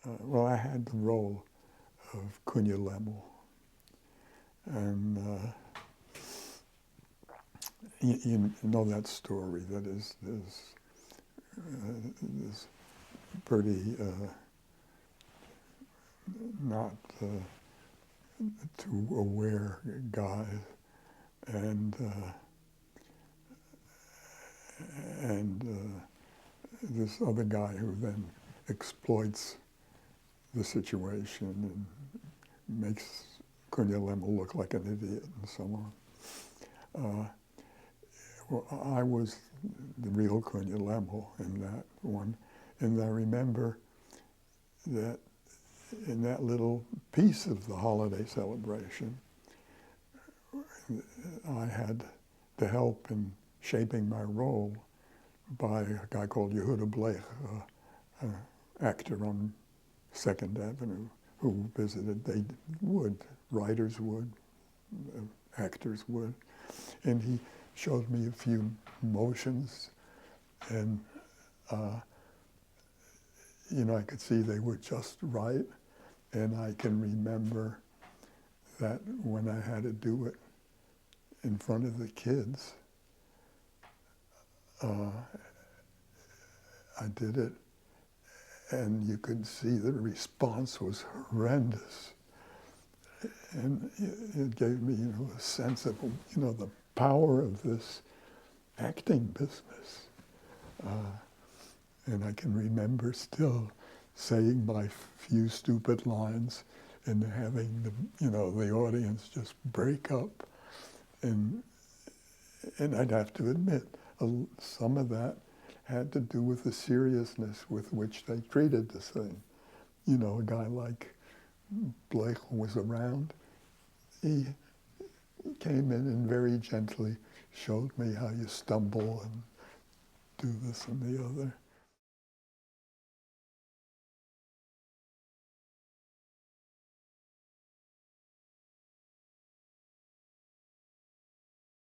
well, I had the role of Kunya Lemel. And you know that story, that is this pretty not too aware guy, and this other guy who then exploits the situation and makes Kunya Lemel look like an idiot and so on. Well, I was the real Kunya Lemel in that one, and I remember that in that little piece of the holiday celebration, I had the help in shaping my role by a guy called Yehuda Bleich, an actor on 2nd Avenue, who visited. They would, writers would, actors would, and he showed me a few motions, and you know, I could see they were just right, and I can remember that when I had to do it in front of the kids, I did it, and you could see the response was horrendous. And it gave me, you know, a sense of, you know, the power of this acting business. And I can remember still saying my few stupid lines and having the, you know, the audience just break up. And I'd have to admit, some of that had to do with the seriousness with which they treated this thing. You know, a guy like Bleich was around. He came in and very gently showed me how you stumble and do this and the other.